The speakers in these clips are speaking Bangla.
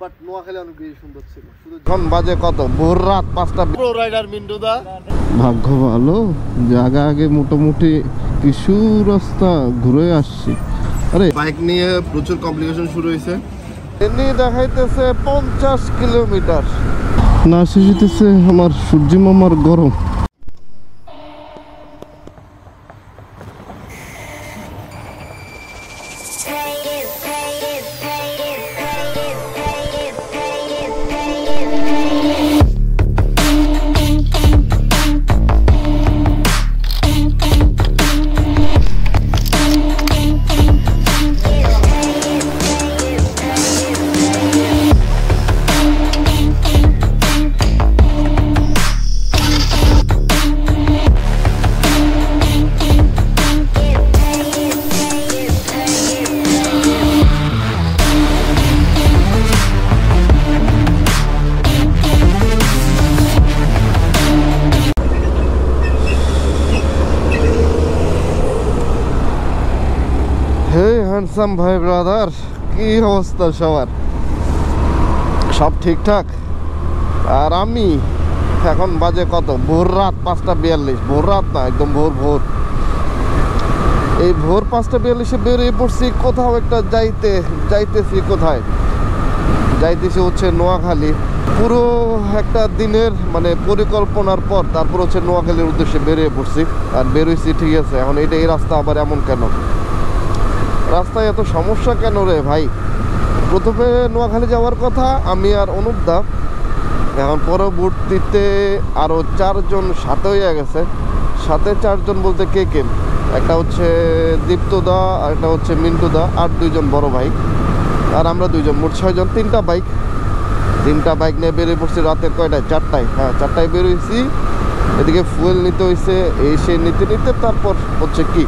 বাট নোয়াখালী অনেক বেশি সুন্দর ছিল। এখন বাজে কত, ভোর রাত 5টা। প্রো রাইডার মিন্টুদা ভাগ্য ভালো, জায়গা আগে মোটামুটি কিছু রাস্তা ঘুরে আসছি। আরে বাইক নিয়ে প্রচুর কমপ্লিকেশন শুরু হয়েছে। এমনি দেখাইতেছে 50 কিলোমিটার, না শেষ হইতেছে আমার সূর্য মামার গরম। হ্যান্ডসাম ভাই ব্রাদার, কি অবস্থা সবার? সব ঠিকঠাক? আর আমি এখন বাজে কত, ভোর রাত 5:42। ভোর রাত না, একদম ভোর ভোর। এই ভোর 5:42-এ বেরিয়ে পড়ছি কোথাও একটা যাইতেছি। কোথায় যাইতেছি? হচ্ছে নোয়াখালী। পুরো একটা দিনের মানে পরিকল্পনার পর তারপর হচ্ছে নোয়াখালীর উদ্দেশ্যে বেরিয়ে পড়ছি। আর বেরোইছি ঠিক আছে, এখন এই রাস্তা আবার এমন কেন? রাস্তায় এত সমস্যা কেন রে ভাই? প্রথমে নোয়াখালী যাওয়ার কথা আমি আর অনুপদা, এখন পরবর্তীতে আরও 4 জন সাথে হয়ে গেছে। সাথে 4 জন বলতে কে? একটা হচ্ছে দীপ্তদা, আর একটা হচ্ছে মিন্টুদা, আর 2 জন বড় ভাই, আর আমরা 2 জন, মোট 6 জন। 3টা বাইক নিয়ে বেরিয়ে পড়ছি রাতের কয়টায়? 4টায়। হ্যাঁ, 4টায় বেরোইছি। এদিকে ফুয়েল নিতে হয়েছে, সে নিতে তারপর হচ্ছে কি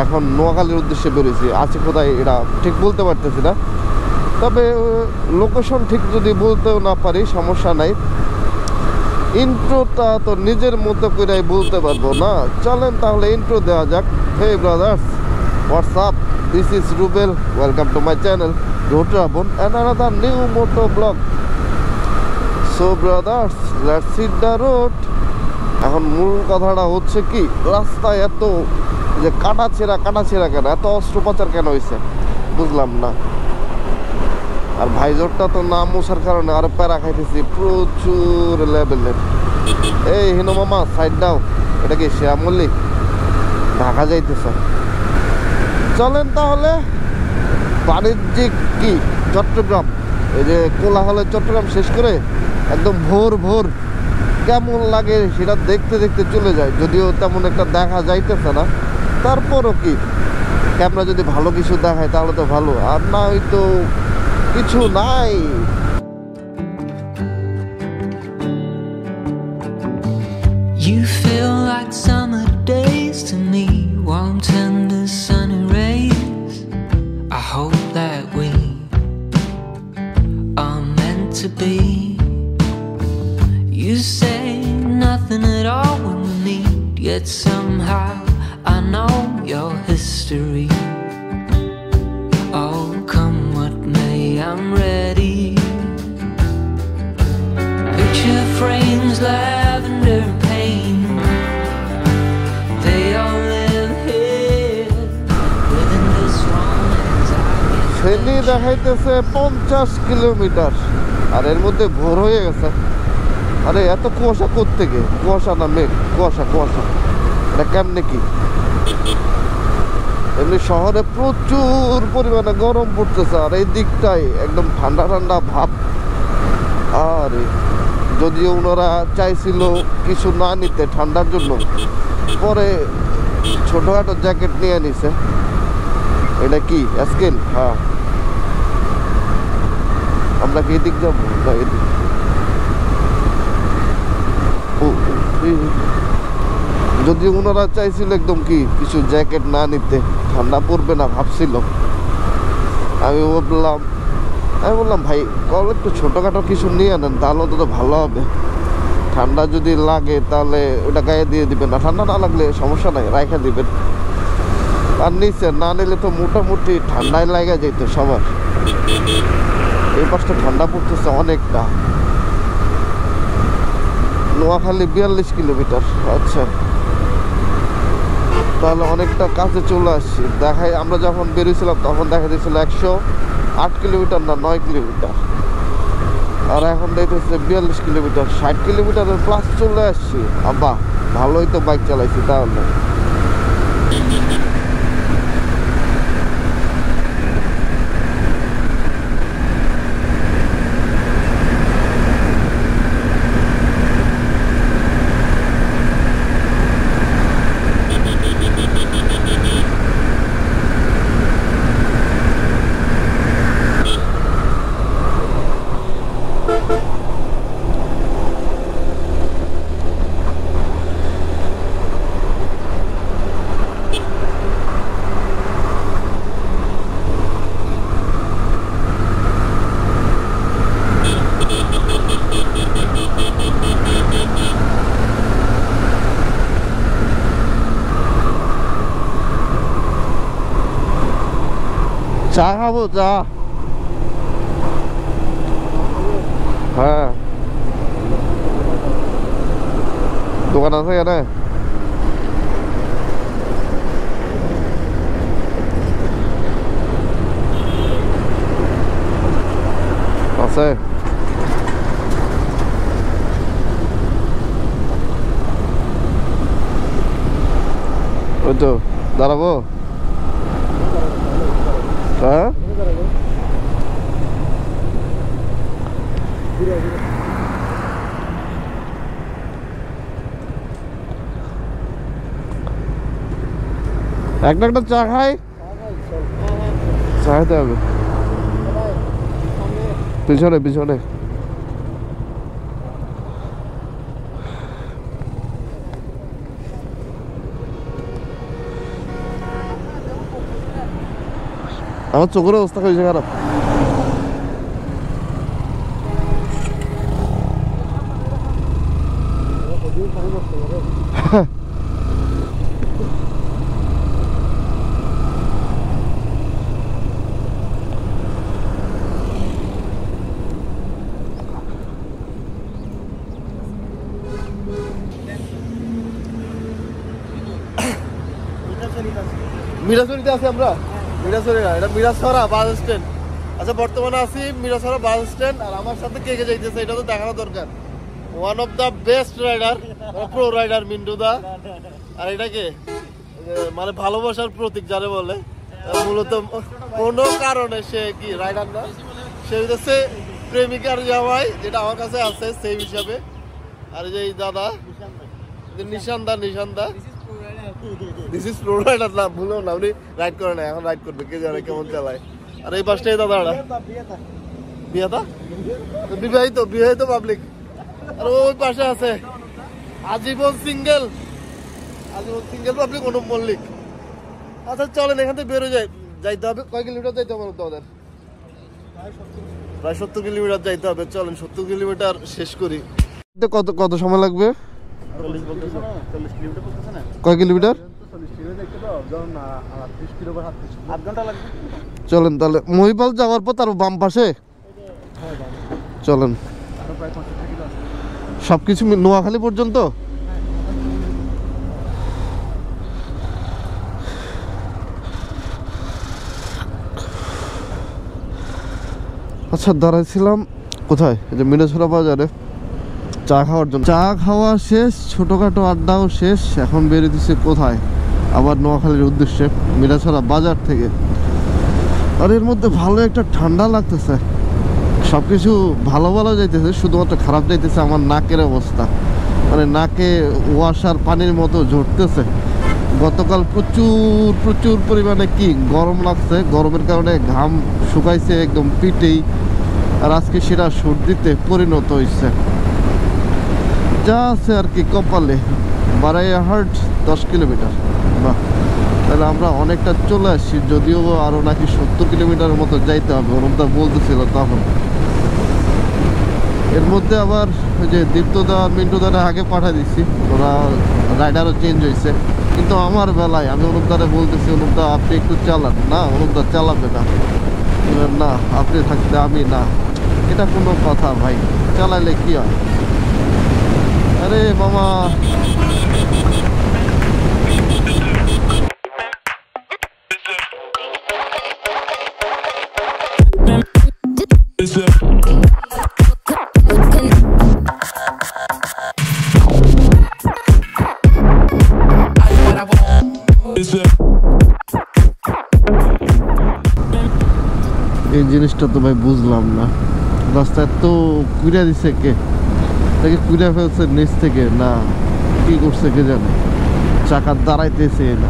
এখন নোয়াখালীর উদ্দেশ্যে বেরিয়েছি। আছে কোথায় এটা ঠিক বলতে পারতেছি না, তবে লোকেশন ঠিক যদি বলতেও না পারি সমস্যা নাই। ইন্ট্রোটা তো নিজের মতো করেই বলতে পারবো না। চলেন তাহলে ইন্ট্রো দেওয়া যাক। Hey brothers, WhatsApp, this is Rubel, welcome to my channel road Ravan and another new moto vlog. So brothers, let's hit the road. এখন মূল কথাটা হচ্ছে কি, রাস্তায় এত যে কাটা ছেঁড়া কেন, এত অস্ত্রোপচার কেন হয়েছে বুঝলাম না। আর ভাইজরটা তো না মোছার কারণে আরো প্যারা খাইতেছি প্রচুর লেভেলের। এই হিনো মামা সাইড দাও, এটা কি শেয়া মল্লিক? ঢাকা যাইতেছে। চলেন তাহলে বাণিজ্যিক কি চট্টগ্রাম, এই যে কোলাহলের চট্টগ্রাম শেষ করে একদম ভোর ভোর কেমন লাগে সেটা দেখতে দেখতে চলে যায়। যদিও তেমন একটা দেখা যাইতেছে না, তারপরও কি ক্যামেরা যদি ভালো কিছু দেখায় তাহলে তো ভালো, আর না হয়তো কিছু নাই। You feel like summer days to me, warm tender sunny rays. I hope that we are meant to be. You say nothing at all when we meet, yet somehow I know your history. Oh, come what may, I'm ready. Picture frames, lavender pain, they all live here within this romance I get. Feni দেখাইতেছে 50 কিলোমিটার, আর এর মধ্যে ভোর হয়ে গেছে। আরে এত কুয়াশা কোত্থেকে? কুয়াশা না মেঘ, কুয়াশা। এটা কেমনে কি? এমনি শহরে প্রচুর পরিমাণে গরম পড়তেছে, আর এই দিকটাই একদম ঠান্ডা ভাব। আর যদিও ওনারা চাইছিল কিছু না নিতে ঠান্ডার জন্য, পরে ছোটখাটো জ্যাকেট নিয়ে নিছে। এটা কি স্কিন? হ্যাঁ, আমরা কি এদিক যাবো? এদিক যদি ওনারা চাইছিল একদম কি কিছু জ্যাকেট না নিতে, ঠান্ডা পড়বে না ভাবছিল। আমি বললাম ভাই কল একটু ছোটোখাটো কিছু নিয়ে আনেন, তাহলে তো ভালো হবে। ঠান্ডা যদি লাগে তাহলে ওটা গায়ে দিয়ে দিবেন, না ঠান্ডা না লাগলে সমস্যা নাই, রাখা দিবেন। আর নিচে না নিলে তো মোটামুটি ঠান্ডায় লাগা যেত সবার। এই পাশটা ঠান্ডা পড়তেছে অনেকটা। নোয়াখালী 42 কিলোমিটার। আচ্ছা, তাহলে অনেকটা কাছে চলে আসছি। দেখাই আমরা যখন বেরিয়েছিলাম তখন দেখা দিয়েছিল 108 কিলোমিটার না 9 কিলোমিটার, আর এখন দেখতেছে 42 কিলোমিটার। 60 কিলোমিটারের প্লাস চলে আসছি। আব্বা ভালোই তো বাইক চালাইছি তাহলে। চা খাবো, চা। হ্যাঁ, দোকান আছে এখানে? আছে। ওই তো দাঁড়াবো। হ্যাঁ, একটা চা খাই, চা খাইতে হবে। পিছনে পিছনে আমার চোখের অবস্থা হয়েছে খারাপ। মিরাসরিতে আছি আমরা। মিরাসরি না, এটা মিরাসরা বাস স্ট্যান্ড। আচ্ছা, বর্তমানে আছি মিরাসরা বাস স্ট্যান্ড। আর আমার সাথে কে কে যাইতেছে এটা তো দেখানো দরকার। One of the best rider, pro rider Mintu da. আর এটাকে মানে ভালোবাসার প্রতীক যারে বলে, মূলত কোনো কারণে সে কি রাইডার না, সে হচ্ছে প্রেমিকার জামাই, যেটা আমার কাছে আছে সেই হিসাবে। আর এই যে দাদা নিশান্দা, দিস ইজ প্রো রাইডার না, ভুলো না, উনি রাইড করে না, এখন রাইড করবে, কে জানে কেমন চালায়। আর এই পাশটাই দাদাটা বিবাহিত পাবলিক। আর ওই পাশে আছে আজীবন সিঙ্গেল পাবলিক অনুপ মল্লিক। আচ্ছা চলেন এখান থেকে বেরো যাইতে হবে। কয় কিলোমিটার যাইতে হবে তোমাদের? প্রায় 70 কিলোমিটার যাইতে হবে। চলেন 70 কিলোমিটার শেষ করি। কত সময় লাগবে? কয় কিলোমিটার? চলেন তাহলে মহিপাল যাওয়ার পর তার বাম পাশে চলেন। সবকিছু নোয়াখালী পর্যন্ত। আচ্ছা, দাঁড়াইছিলাম কোথায়? এই যে মিনাছড়া বাজারে চা খাওয়ার জন্য। চা খাওয়া শেষ, ছোটখাটো আড্ডাও শেষ। এখন বেরিয়ে দিচ্ছে কোথায়? আবার নোয়াখালীর উদ্দেশ্যে, মিরাছড়া বাজার থেকে। আর এর মধ্যে ভালো একটা ঠান্ডা লাগতেছে, সবকিছু ভালো ভালো যাইতেছে, শুধুমাত্র খারাপ যাইতেছে আমার নাকের অবস্থা। মানে নাকে ওয়াশার পানির মতো ঝরতেছে। গতকাল প্রচুর পরিমাণে কি গরম লাগছে, গরমের কারণে ঘাম শুকাইছে একদম পিঠেই। আর আজকে সেটা সর্দিতে পরিণত হয়েছে। যা আছে আর কি কপালে। বারাইয়াহাট 10 কিলোমিটার। বাহ, তাহলে আমরা অনেকটা চলে আসছি। যদিও আরো নাকি 70 কিলোমিটারের মতো যাইতে হবে, ওরকম বলতেছিল তখন। এর মধ্যে আবার ওই যে দীপ্তদা মিন্টুদারে আগে পাঠিয়ে দিচ্ছি, ওরা রাইডারও চেঞ্জ হয়েছে। কিন্তু আমার বেলায় আমি অনুপদারে বলতেছি, অনুপদা আপনি একটু চালান না, অনুপদা চালাবে না। না আপনি থাকতে আমি না, এটা কোনো কথা ভাই? চালাইলে কি হয়? আরে মামা, এই জিনিসটা তো ভাই বুঝলাম না। রাস্তায় তো কুইরা দিছে কে? তাকে কুইরা ফেলছে নিচ থেকে না কি করছে কে জানে? চাকা দাঁড়াইতেছে না।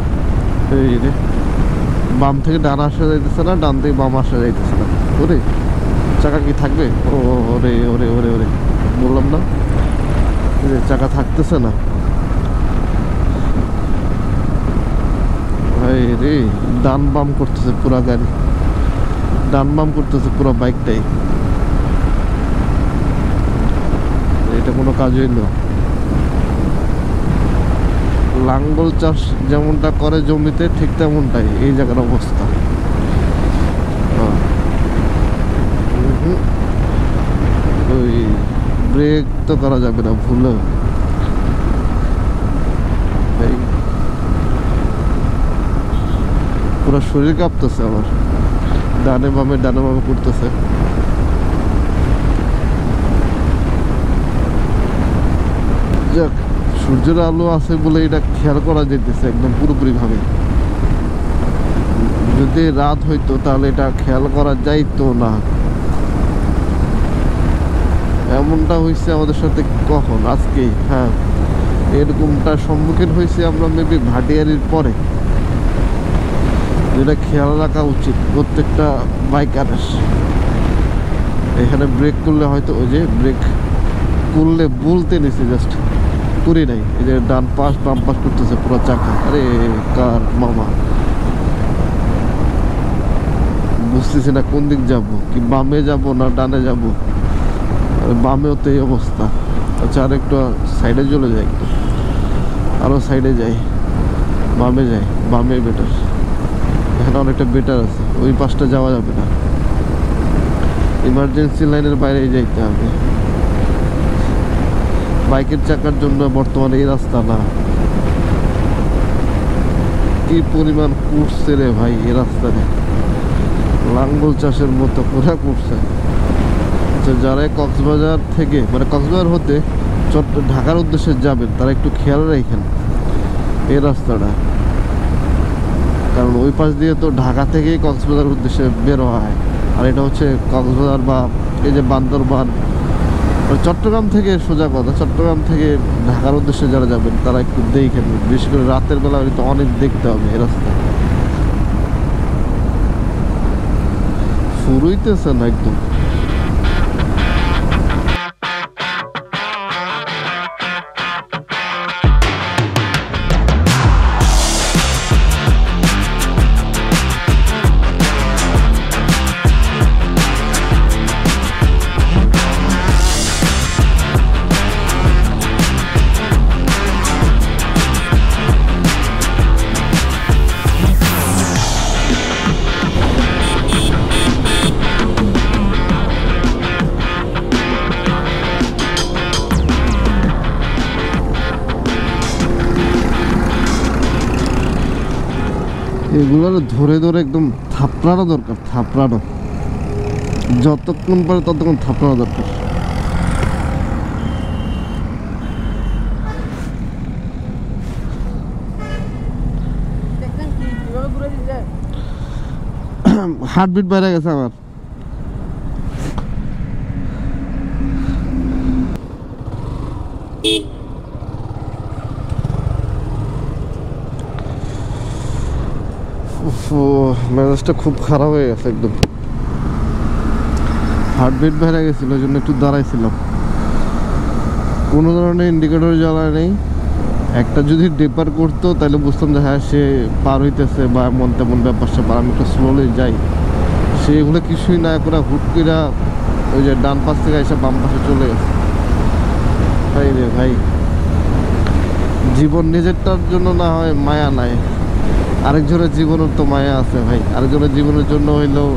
এই রে, বাম থেকে ডান আসা যাইতেছে না, ডান থেকে বাম আসা যাইতেছে না। ওরে চাকা কি থাকবে? ও ওরে ওরে ওরে ওরে, বললাম না চাকা থাকতেছে না ভাই রে। ডান বাম করতেছে পুরা গাড়ি, ডান বাম করতেছে পুরো বাইকটাই। এটা কোনো কাজ হইল? লাঙ্গল চাষ যেমনটা করে জমিতে, ঠিক তেমনটাই এই জায়গার অবস্থা। ওই ব্রেক তো করা যাবে না ভুলেও। পুরো শরীর কাঁপতেছে আমার, ডানে বামে করতেছে। যাক, সূর্যের আলো আছে বলে এটা খেয়াল করা যেতেছে একদম পুরোপুরি ভাবে। যদি রাত হইতো তাহলে এটা খেয়াল করা যাইতো না। এমনটা হয়েছে আমাদের সাথে কখন? আজকে। হ্যাঁ, এরকমটা সম্মুখীন হয়েছে আমরা মেবি ভাটিয়ারির পরে। যেটা খেয়াল রাখা উচিত প্রত্যেকটা বাইকারের। এখানে ব্রেক করলে হয়তো, ওই যে ব্রেক করলে বলতে নিছি, জাস্ট করি নাই। এই যে ডান পাশ বাম পাশ করতেছে পুরো চাকা। আরে কার মামা, বুঝতেছি না কোন দিক যাব, কি বামে যাব না ডানে যাব। বামেও তো এই অবস্থা। আচ্ছা, আর একটু সাইডে চলে যাই, একটু আরো সাইডে যাই, বামে যাই। বামে বেটার, এখানে অনেকটা বেটার আছে। ওই পাশটা যাওয়া যাবে না, ইমার্জেন্সি লাইনের বাইরে যাইতে হবে। বাইকের চাকার জন্য বর্তমানে এই রাস্তা না। কি পরিমাণ কুটছে রে ভাই এই রাস্তাতে, লাঙ্গল চাষের মতো করে কুটছে। আচ্ছা, যারা কক্সবাজার থেকে, মানে কক্সবাজার হতে ঢাকার উদ্দেশ্যে যাবেন, তারা একটু খেয়াল রাখেন এই রাস্তাটা। কারণ ওই পাশ দিয়ে তো ঢাকা থেকেই কক্সবাজার উদ্দেশ্যে বের হয়। আর এটা হচ্ছে কক্সবাজার বা এই যে বান্দরবান, চট্টগ্রাম থেকে, সোজা কথা, চট্টগ্রাম থেকে ঢাকার উদ্দেশ্যে যারা যাবেন তারা একটু দেখেন। বিশেষ করে রাতের বেলা তো অনেক দেখতে হবে এই রাস্তা। ফুরুইতেছে না একদম। এগুলো ধরে ধরে একদম থাপড়ানো দরকার, থাপড়ানো। যতক্ষণ পারে ততক্ষণ থাপড়ানো দরকার। হার্টবিট বেড়ে গেছে আমার। মেজাজটা খুব খারাপ হয়ে গেছে একদম। হার্টবিট বেড়ে গেছিল, ওই জন্য একটু দাঁড়াইছিলাম। কোনো ধরনের ইন্ডিকেটর জ্বালা নেই। একটা যদি ডেপার করতো তাহলে বুঝতাম যে হ্যাঁ সে পার হইতেছে বা এমন তেমন ব্যাপার স্যাপার। আমি একটু স্লোলি যাই, সেগুলো কিছুই না করে হুট করে ওই যে ডান পাশ থেকে এসে বাম পাশে চলে গেছে। ভাই রে ভাই, জীবন নিজেরটার জন্য না হয় মায়া নাই, আরেকজনের জীবনের তো মায়া আছে ভাই। আরেকজনের জীবনের জন্য হইলেও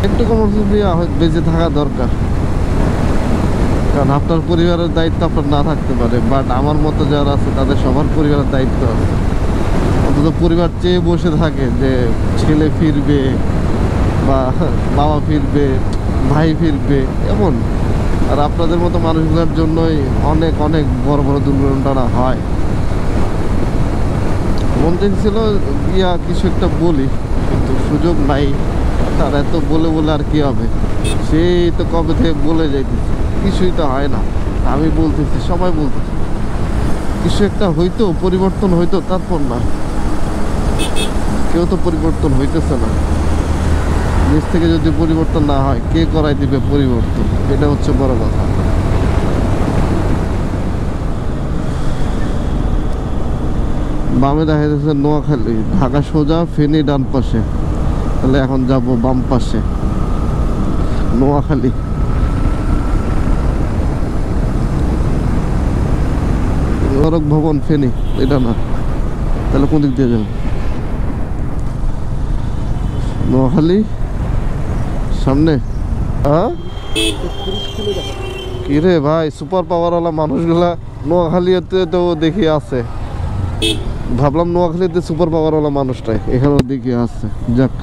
একটু কর্মসূচি দিয়ে বেঁচে থাকা দরকার, কারণ আপনার পরিবারের দায়িত্ব আপনার না থাকতে পারে, বাট আমার মতো যারা আছে তাদের সবার পরিবারের দায়িত্ব আছে। অন্তত পরিবার চেয়ে বসে থাকে যে ছেলে ফিরবে বা বাবা ফিরবে, ভাই ফিরবে, এমন। আর আপনাদের মতো মানুষগুলোর জন্যই অনেক অনেক বড় বড় দুর্ঘটনা হয়। মন চাইছিল ইয়া কিছু একটা বলি, কিন্তু সুযোগ নাই। তার এত বলে বলে আর কি হবে, সেই তো কবে থেকে বলে যাইতেছে, কিছুই তো হয় না। আমি বলতেছি, সবাই বলতেছে কিছু একটা হইতো, পরিবর্তন হইতো, তারপর না, কেউ তো পরিবর্তন হইতেছে না। নিজ থেকে যদি পরিবর্তন না হয়, কে করাই দিবে পরিবর্তন? এটা হচ্ছে বড় কথা। বামে দেখা যাচ্ছে নোয়াখালী, ঢাকা সোজা, ফেনী ডান পাশে। তাহলে এখন যাব বাম পাশে, নোয়াখালী। সড়ক ভবন ফেনী, এটা না, তাহলে কোন দিক দিয়ে যাব? নোয়াখালী সামনে। কি রে ভাই, সুপার পাওয়ারওয়ালা মানুষগুলা নোয়াখালীতে তো দেখি আছে। ভাবলাম নোয়াখালীতে সুপার পাওয়ারওয়ালা মানুষটাই এখানেও দেখি আছে। যাক,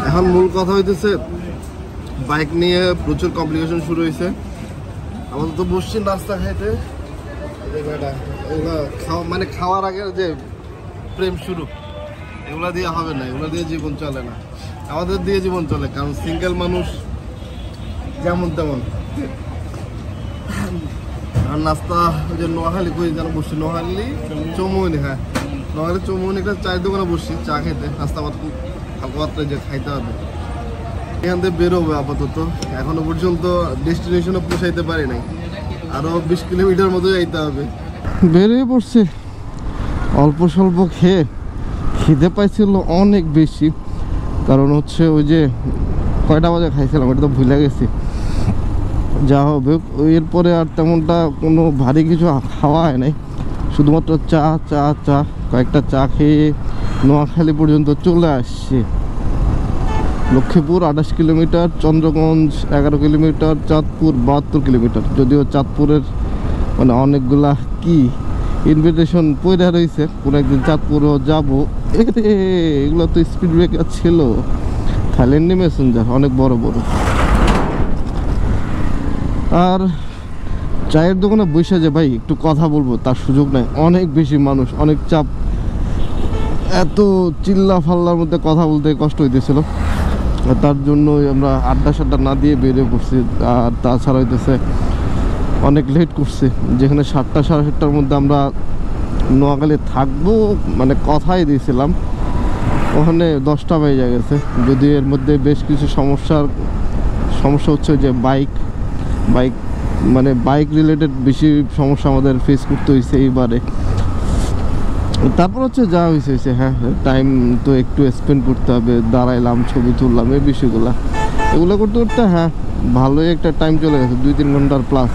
এখন মূল কথা হইতেছে বাইক নিয়ে প্রচুর কমপ্লিকেশন শুরু হয়েছে। আমাদের তো বসছি নাস্তা খাইতে, মানে খাওয়ার আগে যে প্রেম শুরু, এগুলা দিয়ে হবে না, এগুলা দিয়ে জীবন চলে না। আমাদের দিয়ে জীবন চলে, কারণ সিঙ্গেল মানুষ যেমন তেমন। আর নাস্তা ওই যে নোয়াখালী কই যেন বসছি, নোয়াখালী চৌমুহনী। হ্যাঁ, নোয়াখালী চৌমুহনী একটা চায়ের দোকানে বসছি চা খেতে, নাস্তা পাত হালকা পাত্রে যে খাইতে হবে। এখান থেকে বেরোবে আপাতত, এখনো পর্যন্ত ডেস্টিনেশনে পৌঁছাইতে পারি নাই, আরো 20 কিলোমিটার মতো যাইতে হবে। বেরিয়ে পড়ছে অল্প স্বল্প খেয়ে, খিদে পাইছিল অনেক বেশি। কারণ হচ্ছে ওই যে কয়টা বাজে খাইছিলাম ওটা তো ভুলে গেছি। যা হবে, এরপরে আর তেমনটা কোনো ভারী কিছু খাওয়া হয় নাই, শুধুমাত্র চা চা চা কয়েকটা চা খেয়ে নোয়াখালী পর্যন্ত চলে আসছে। Lakshmipur 28 kilometre, Chandraganj 11 kilometre, Chandpur 72 kilometre. যদিও চাঁদপুরের মানে অনেকগুলা কি ইনভিটেশন পড়ে রয়েছে, কোনো একদিন চাঁদপুরও যাবো। এগুলো তো স্পিড ব্রেকার ছিল, থাইল্যান্ডি মেসেঞ্জার, অনেক বড় বড়। আর চায়ের দোকানে বসে যে ভাই একটু কথা বলবো তার সুযোগ নাই, অনেক বেশি মানুষ, অনেক চাপ। এত চিল্লা ফাল্লার মধ্যে কথা বলতে কষ্ট হইতেছিল, তার জন্যই আমরা আড্ডা সাড্ডা না দিয়ে বেরিয়ে পড়ছি। আর তাছাড়া হইতেছে অনেক লেট করছি, যেখানে 7টা সাড়ে 7টার মধ্যে আমরা নোয়াখালী থাকবো মানে কথাই দিয়েছিলাম, ওখানে 10টা বেজে গেছে। যদি এর মধ্যে বেশ কিছু সমস্যা হচ্ছে যে বাইক মানে বাইক রিলেটেড বেশি সমস্যা আমাদের ফেস করতে হয়েছে এইবারে। তারপর হচ্ছে যা হয়েছে হ্যাঁ, টাইম তো একটু স্পেন্ড করতে হবে, দাঁড়াইলাম, ছবি তুললাম, এই বিষয়গুলো এগুলো করতে করতে হ্যাঁ ভালোই একটা টাইম চলে গেছে, 2-3 ঘন্টার প্লাস।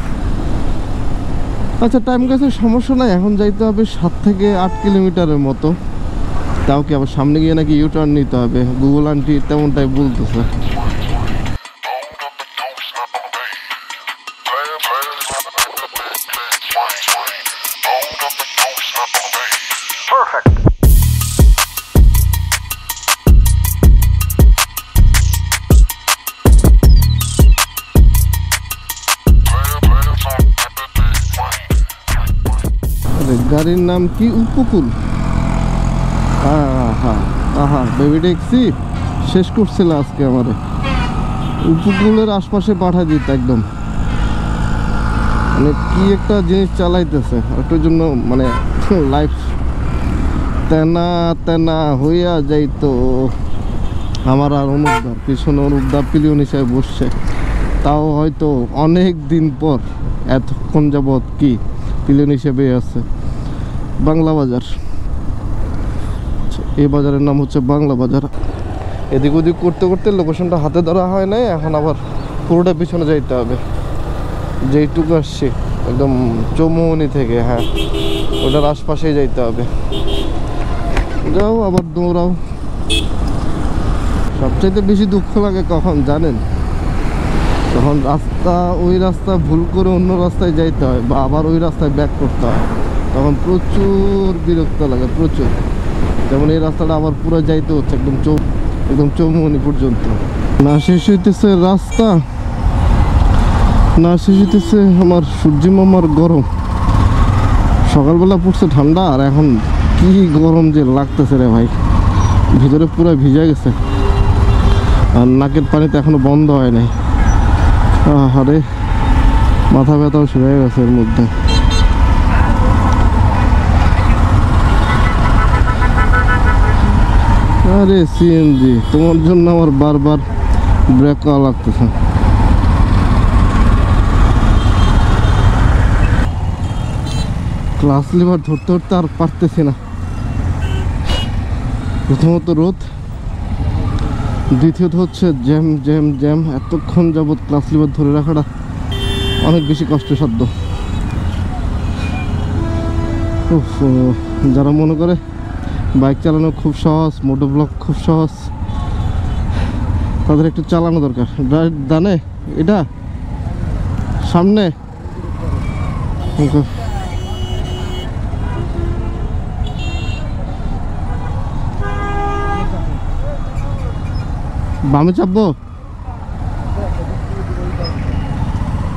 আচ্ছা, টাইম গেছে, সমস্যা নাই। এখন যাইতে হবে 7 থেকে 8 কিলোমিটারের মতো, তাও কি আবার সামনে গিয়ে নাকি ইউটার্ন নিতে হবে, গুগল আন্টি তেমনটাই বলতেছে। গাড়ির নাম কি? উপকূল। বেবি ট্যাক্সি শেষ করছিল আজকে আমারে। উপকূলের আশপাশে পাঠা দিত একদম, মানে কি একটা জিনিস চালাইতেছে ওটার জন্য, মানে লাইফ তেনা তেনা হইয়া যাইতো আমার। আর অনুপদার পিছনে অনুপদার পিলিয়ন হিসাবে বসছে, তাও হয়তো অনেক দিন পর, এতক্ষণ যাবৎ কি পিলিয়ন হিসেবে আছে। বাংলা বাজার, এই বাজারের নাম হচ্ছে বাংলা বাজার। এদিক ওদিক করতে করতে লোকেশনটা হাতে ধরা হয় নাই, এখন আবার পুরোটা পিছনে যাইতে হবে। যেইটুকু আসছি একদম চৌমুহনী থেকে, হ্যাঁ ওটার আশপাশেই যাইতে হবে। যাও আবার দৌড়াও। সবচাইতে বেশি দুঃখ লাগে কখন জানেন? তখন ওই রাস্তা ভুল করে অন্য রাস্তায় যাইতে হয় বা আবার ওই রাস্তায় ব্যাক করতে হয়, তখন প্রচুর বিরক্ত লাগে, প্রচুর। যেমন এই রাস্তাটা আবার পুরো যাইতে হচ্ছে একদম চৌমুহনী পর্যন্ত। না শেষ হইতেছে রাস্তা, না শেষ হইতেছে আমার সূর্যি মামার গরম। সকালবেলা পড়ছে ঠান্ডা, আর এখন কি গরম যে লাগতেছে রে ভাই, ভিতরে পুরো ভিজে গেছে, আর নাকের পানিতে এখনো বন্ধ হয় নাই। আরে মাথা ব্যথাও শুরু হয়ে গেছে এর মধ্যে। আরে সিএনজি, তোমার জন্য আমার বারবার ব্রেক করা লাগতেছে। ক্লাস লিভার ধরতে ধরতে আর পারতেছি না। প্রথমত রোদ, দ্বিতীয়ত হচ্ছে জ্যাম জ্যাম জ্যাম। এতক্ষণ যাবৎ ক্লাস লিভার ধরে রাখাটা অনেক বেশি কষ্টসাধ্য। যারা মনে করে বাইক চালানো খুব সহজ, মোটো ব্লক খুব সহজ, তাদের একটু চালানো দরকার। ডানে এটা সামনে, বামে চাপবো,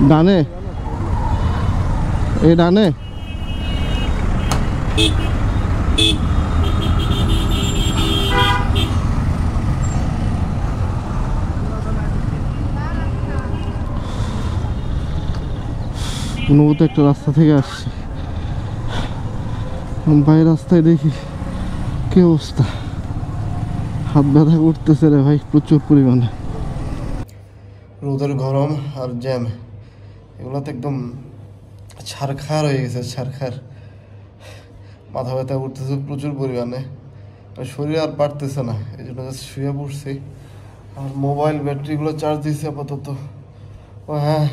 ডানে, এই ডানে। অনুভূত একটা রাস্তা থেকে আসছে, বাইরে রাস্তায় দেখি কি অবস্থা, হাত ব্যথা করতেছে রে ভাই প্রচুর পরিমাণে। রোদের গরম আর জ্যাম, এগুলোতে একদম ছারখার হয়ে গেছে, ছারখার। মাথা ব্যথা করতেছে প্রচুর পরিমাণে, শরীর আর পারতেছে না, এই জন্য শুয়ে পড়ছি। আর মোবাইল ব্যাটারিগুলো চার্জ দিচ্ছে আপাতত। ও হ্যাঁ,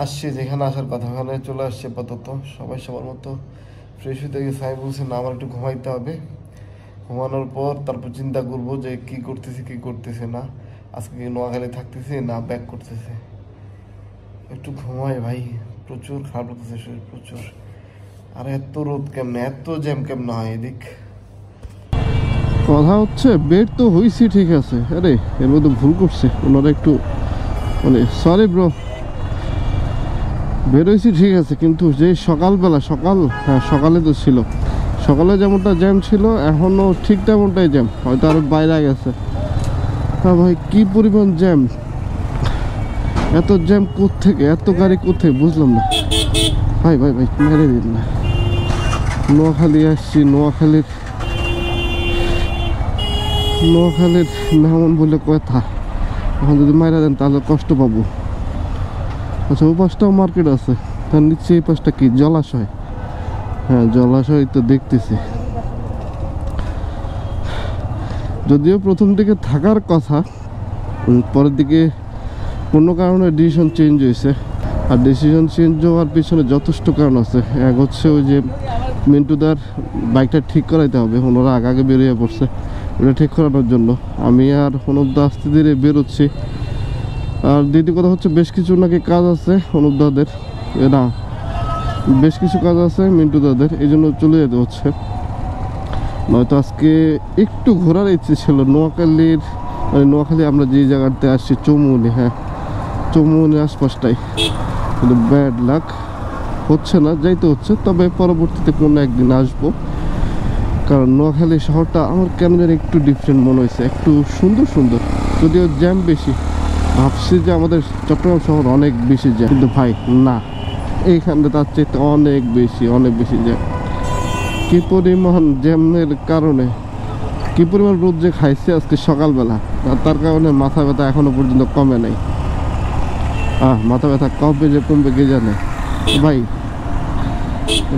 আসছি যেখানে আসার কথা ওখানে চলে আসছি আপাতত। সবাই সবার মতো ফ্রেশ হতে গেছে। আমি বলছি না, আমার একটু ঘুমাইতে হবে, ঘুমানোর পর তারপর চিন্তা করবো যে কি করতেছি কি করতেছি না, আজকে কি নোয়াখালী থাকতেছি না ব্যাক করতেছি। একটু ঘুমাই ভাই, প্রচুর খারাপ লাগতেছে শরীর, প্রচুর। আর এত রোদ কেমনে, এত জ্যাম কেমনে হয় এদিক? কথা হচ্ছে বেড তো হয়েছি ঠিক আছে, আরে এর মধ্যে ভুল করছে ওনারা একটু, মানে সরি ব্রো, বের হয়েছি ঠিক আছে, কিন্তু যে সকালবেলা হ্যাঁ সকালে তো ছিল, সকালে যেমনটা জ্যাম ছিল এখনও ঠিক তেমনটাই জ্যাম, হয়তো আরো বাইরে গেছে। হ্যাঁ ভাই কি পরিমাণ জ্যাম, এত জ্যাম কোত্থেকে, এত গাড়ি কোত্থেকে বুঝলাম না ভাই। ভাই ভাই মেরে দিন না। নোয়াখালী আসছি, নোয়াখালীর মেহমান বলে কথা, এখন যদি মাইরা দেন তাহলে কষ্ট পাবো। আচ্ছা ওই পাশটাও মার্কেট আছে, তার নিচে এই পাশটা কি জলাশয়? হ্যাঁ জলাশয় তো দেখতেছি, যদিও প্রথম দিকে থাকার কথা, পরের দিকে কোনো কারণে ডিসিশন চেঞ্জ হয়েছে। আর ডিসিশন চেঞ্জ হওয়ার পিছনে যথেষ্ট কারণ আছে। এক হচ্ছে ওই যে মিন্টুদার বাইকটা ঠিক করাইতে হবে, ওনারা আগে বেরিয়ে পড়ছে ওটা ঠিক করানোর জন্য। আমি আর অনুপদা আস্তে ধীরে বেরোচ্ছি। আর দ্বিতীয় কথা হচ্ছে বেশ কিছু নাকি কাজ আছে অনুপদাদের, না বেশ কিছু কাজ আছে মিন্টুদাদের, এই জন্য চলে যেতে হচ্ছে। নয়তো আজকে একটু ঘোরার ইচ্ছে ছিল নোয়াখালীর, মানে নোয়াখালী আমরা যে জায়গাতে আসছি চৌমুহনী, হ্যাঁ চৌমুহনীর আশপাশটাই, কিন্তু ব্যাড লাক হচ্ছে না, যাইতে হচ্ছে। তবে পরবর্তীতে কোনো একদিন আসবো, কারণ নোয়াখালী শহরটা আমার কেন যেন একটু ডিফারেন্ট মনে হয়েছে, একটু সুন্দর সুন্দর, যদিও জ্যাম বেশি। ভাবছি যে আমাদের চট্টগ্রাম শহর অনেক বেশি জ্যাম, কিন্তু ভাই না, এইখানে তার চাইতে অনেক বেশি জ্যাম। কি পরিমাণ জ্যামের কারণে কি পরিমাণ রোদ যে খাইছে আজকে সকালবেলা, তার কারণে মাথা ব্যথা এখনো পর্যন্ত কমে নাই। মাথা ব্যথা কবে যে কমবে কে জানে। ভাই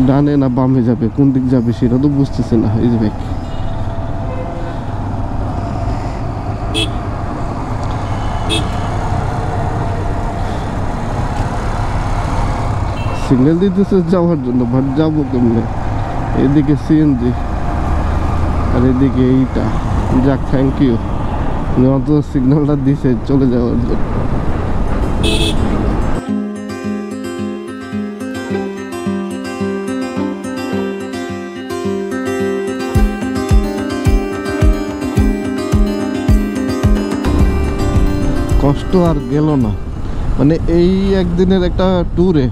ডানে না বামে যাবে, কোন দিক যাবে সেটা তো বুঝতেছে না। এই যে ভাই সিগন্যাল দিতেছে যাওয়ার জন্য, বাট যাবো কেমনে? এদিকে সিএনজি, আর এদিকে এইটা, যাক থ্যাংক ইউ, অত সিগন্যালটা দিছে চলে যাওয়ার জন্য। কষ্ট আর গেল না, মানে এই একদিনের একটা ট্যুরে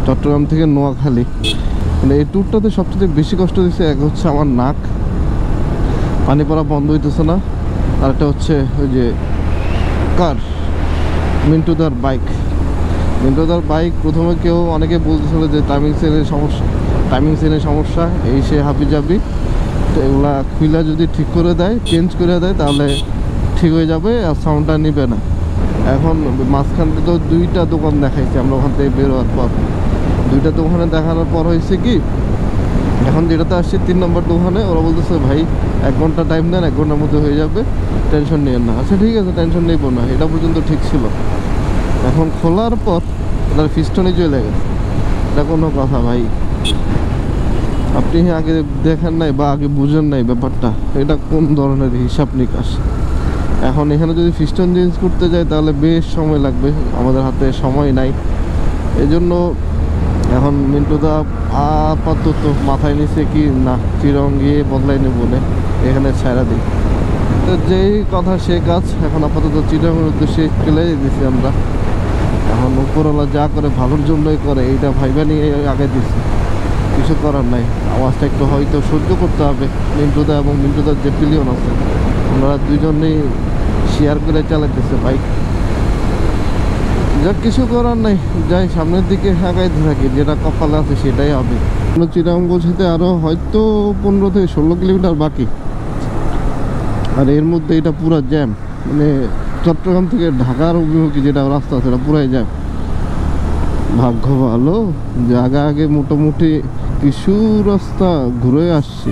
চট্টগ্রাম থেকে নোয়াখালী, মানে এই ট্যুরটাতে সবচেয়ে বেশি কষ্ট দিচ্ছে এক হচ্ছে আমার নাক, পানি পড়া বন্ধ হইতেছে না, আর একটা হচ্ছে ওই যে কার মিন্টুদার বাইক প্রথমে কেউ অনেকে বলতেছিল যে টাইমিং সেলের সমস্যা এই সে হাবি যাবি, তো এগুলা খুইলা যদি ঠিক করে দেয়, চেঞ্জ করে দেয়, তাহলে ঠিক হয়ে যাবে আর সাউন্ডটা নিবে না। এখন মাঝখানে তো 2টা দোকান দেখাইছি আমরা ওখান থেকে বেরোয়ার পর, 2টা দোকানে দেখানোর পর হয়েছে কি, এখন যেটাতে আসছি 3 নম্বর দোকানে, ওরা বলতেছে ভাই 1 ঘন্টা টাইম দেন, 1 ঘন্টার মধ্যে হয়ে যাবে, টেনশন নিয়েন না। আচ্ছা ঠিক আছে, টেনশন নেব না, এটা পর্যন্ত ঠিক ছিল। এখন খোলার পর এটার পিস্টনে চলে গেছে, এটা কোনো কথা ভাই? আপনি আগে দেখেন নাই বা আগে বুঝেন নাই ব্যাপারটা, এটা কোন ধরনের হিসাব নিকাশ? এখন এখানে যদি পিস্টন চেঞ্জ করতে যাই তাহলে বেশ সময় লাগবে, আমাদের হাতে সময় নাই। এই জন্য এখন মিন্টুদা আপাতত মাথায় নিছে কি না, চিরং গিয়ে বদলাই নেব না, এখানে ছাড়া দিই। তো যেই কথা সে কাজ, এখন আপাতত চিরংয়ের উদ্দেশ্যে চলে দিছি আমরা। এখন উপরওয়ালা যা করে ভালোর জন্যই করে, এইটা ভাইবা নিয়ে আগে দিছি, কিছু করার নাই। আওয়াজটা একটু হয়তো সহ্য করতে হবে, মিন্টুদা এবং মিন্টুদার যে পিলিয়ন আছে ওনারা দুজনেই শেয়ার করে চালাইতেছে বাইক, যাক কিছু করার নাই, যাই সামনের দিকে আগাইতে থাকি, যেটা কপালে আছে সেটাই হবে। চিরাং পৌঁছাতে আরো হয়তো 15 থেকে 16 কিলোমিটার বাকি, আর এর মধ্যে এটা পুরো জ্যাম, মানে চট্টগ্রাম থেকে ঢাকার অভিমুখী যেটা রাস্তা আছে এটা পুরাই জ্যাম। ভাগ্য ভালো জায়গা আগে মোটামুটি কিছু রাস্তা ঘুরে আসছি।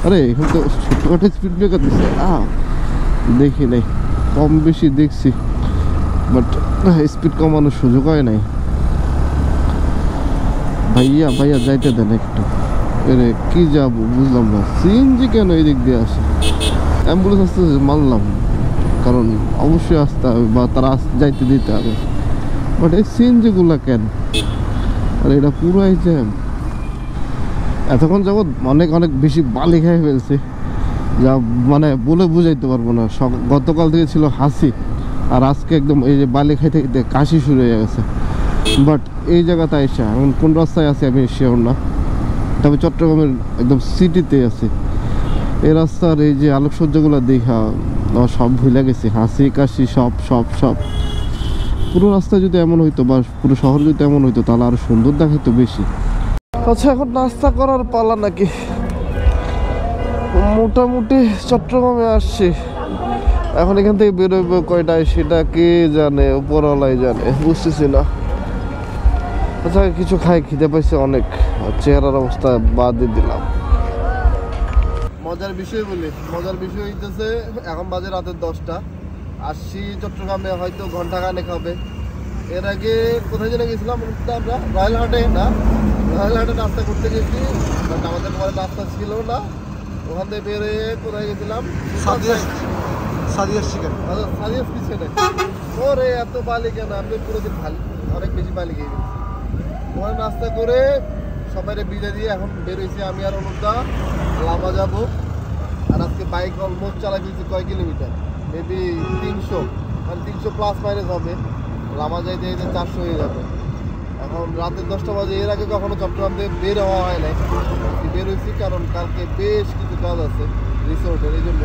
আরে এখন তো ছোটখাটো স্পিড ব্রেকার দিচ্ছে, দেখি নাই, কম বেশি দেখছি, বাট স্পিড কমানোর সুযোগ হয় নাই। ভাইয়া যাইতে দেন একটু, এরে কি যাবো বুঝলাম না, সিএনজি কেন এই দিক দিয়ে আসে? অ্যাম্বুলেন্স আসতে মানলাম, কারণ অবশ্যই আসতে হবে বা তারা যাইতে দিতে হবে, বাট এই সিএনজি গুলা কেন? আর এটা পুরাই জ্যাম। এতক্ষণ যাবৎ অনেক বেশি বালি খাই ফেলছে, যা মানে বলে বুঝাইতে পারবো না। গতকাল থেকে ছিল হাসি, আর আজকে একদম এই যে বালি খাইতে খাইতে কাশি শুরু হয়ে গেছে। বাট এই জায়গাতে এসে এখন কোন রাস্তায় আছি আমি শিওর না, তবে চট্টগ্রামের একদম সিটিতে আছি। এই রাস্তার এই যে আলোকসজ্জাগুলো দেখা সব ভুলে গেছি, হাসি কাশি সব সব সব। পুরো রাস্তা যদি এমন হইতো বা পুরো শহর যদি এমন হইতো তাহলে আরো সুন্দর দেখাইতো বেশি। আচ্ছা এখন নাস্তা করার পালা নাকি? মোটামুটি চট্টগ্রামে আসছি, এখন এখান থেকে বেরোইব কয়টায় সেটা কে জানে, উপরওয়ালাই জানে, বুঝতেছি না। আচ্ছা কিছু খাই, খিদে পাইছে অনেক, চেহারার অবস্থা বাদ দিয়ে দিলাম। মজার বিষয় হইতেছে এখন বাজে রাতের 10টা, আসছি চট্টগ্রামে হয়তো ঘন্টাখানেক হবে। এর আগে কোথায় যেন গেছিলাম আমরা, রয়্যালহাটে নাস্তা করতে গেছি, বাট আমাদের পরে নাস্তা ছিল না। ওখান থেকে বেরিয়ে কোথায় গেছিলাম, সাদিয়াস চিকেন। আচ্ছা সাদিয়াস কিচেনে। ওরে এত বালি কেন, আপনি পুরোদিন খালি, অনেক বেশি বালি খেয়ে গেছি। ওখানে নাস্তা করে সবাই বিদায় দিয়ে এখন বেরোইছি আমি আর অনুপদা, লামা যাবো। আর আজকে বাইক অলমোস্ট চালাই ফেলছি কয় কিলোমিটার, মেবি 300, মানে 300 প্লাস মাইনাস হবে। লামা যাইতে 400 হয়ে যাবে। এখন রাতের 10টা বাজে, এর আগে কখনো চট্টগ্রাম থেকে বের হওয়া হয় নাই, বেরোইছি কারণ কালকে বেশ কিছু কাজ আছে রিসোর্টের, এই জন্য।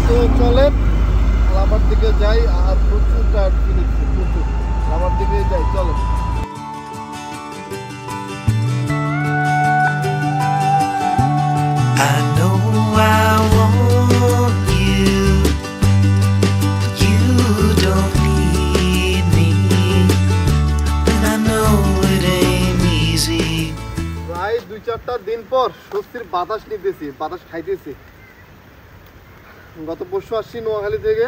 তো চলেন লামার দিকে যাই, আর প্রচুর টায়ার কিনেছি, প্রচুর লামার দিকে যাই, চলেন। I know I want you, you don't need me, and I know it ain't easy. প্রায় 2-4টা দিন পর স্বস্তির বাতাস নিতেছি, বাতাস খাইতেছি। গত পরশু আসছি নোয়াখালী থেকে,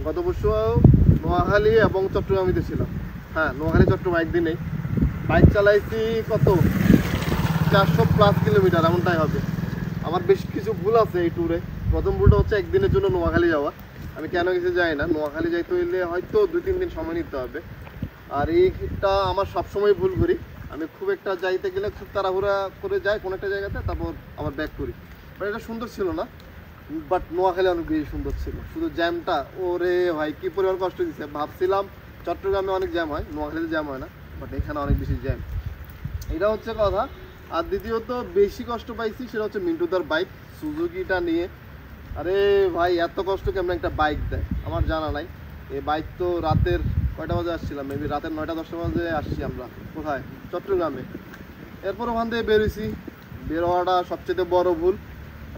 গত পরশু নোয়াখালী এবং চট্টগ্রামে ছিলাম। হ্যাঁ নোয়াখালী চট্টগ্রাম একদিনেই বাইক চালাইছি, কত 400 প্লাস কিলোমিটার এমনটাই হবে। আমার বেশ কিছু ভুল আছে এই ট্যুরে। প্রথম ভুলটা হচ্ছে একদিনের জন্য নোয়াখালী যাওয়া। আমি কেন কিছু যাই না, নোয়াখালী যাইতে হইলে হয়তো 2-3 দিন সময় নিতে হবে। আর এইটা আমার সবসময় ভুল করি, আমি খুব একটা যাইতে গেলে খুব তাড়াহুড়া করে যাই কোনো একটা জায়গাতে, তারপর আবার ব্যাক করি। বাট এটা সুন্দর ছিল না, বাট নোয়াখালী অনেক বেশি সুন্দর ছিল। শুধু জ্যামটা, ওরে ভাই কি পরিমাণ কষ্ট দিচ্ছে। ভাবছিলাম চট্টগ্রামে অনেক জ্যাম হয়, নোয়াখালীতে জ্যাম হয় না, বাট এখানে অনেক বেশি জ্যাম, এটা হচ্ছে কথা। আর দ্বিতীয়ত বেশি কষ্ট পাইছি সেটা হচ্ছে মিন্টুদার বাইক সুজুকিটা নিয়ে। আরে ভাই এত কষ্ট কেমন একটা বাইক দেয় আমার জানা নাই। এই বাইক তো রাতের কয়টা বাজে আসছিলাম, মেবি রাতের 9টা-10টা বাজে আসছি আমরা কোথায়, চট্টগ্রামে। এরপর ওখান থেকে বেরোইছি, বের হওয়াটা সবচেয়ে বড় ভুল।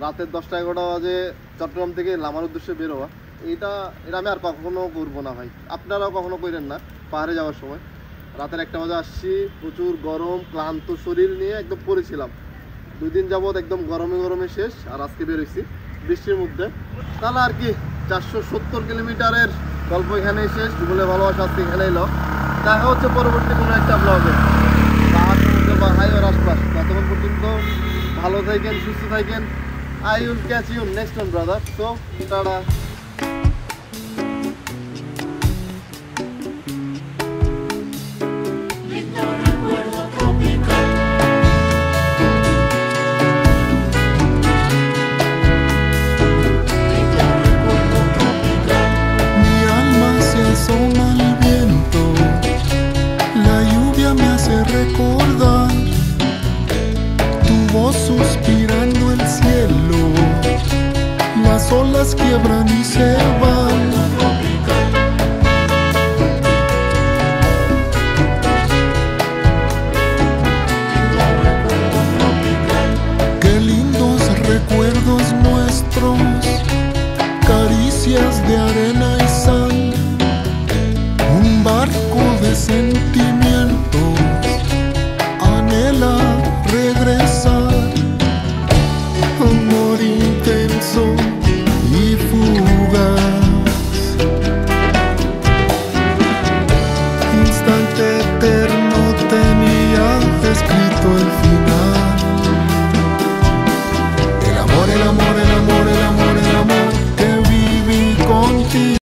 রাতের 10টা-11টা বাজে চট্টগ্রাম থেকে লামার উদ্দেশ্যে বের হওয়া, এটা আমি আর কখনো করবো না ভাই, আপনারাও কখনো করেন না। পাহাড়ে যাওয়ার সময় রাতের 1টা বাজে আসছি, প্রচুর গরম, ক্লান্ত শরীর নিয়ে একদম পড়েছিলাম। 2 দিন যাবৎ একদম গরমে গরমে শেষ, আর আজকে বেরোইছি বৃষ্টির মধ্যে। তাহলে আর কি 470 কিলোমিটারের গল্প এখানেই শেষ। ভুলে ভালোবাসা আজকে এখানেই এলো। দেখা হচ্ছে পরবর্তী কোনো একটা ব্লগে, পাহাড় সমুদ্র বা হাইওয়ের আশপাশ। ততক্ষণ পর্যন্ত ভালো থাকেন, সুস্থ থাকেন। I will catch you next one, brother. So, tada. Mi alma se asoma al viento, la lluvia me hace recordar tu voz suspirando el cielo, las olas quiebran y se van. Qué lindos recuerdos nuestros, caricias de arena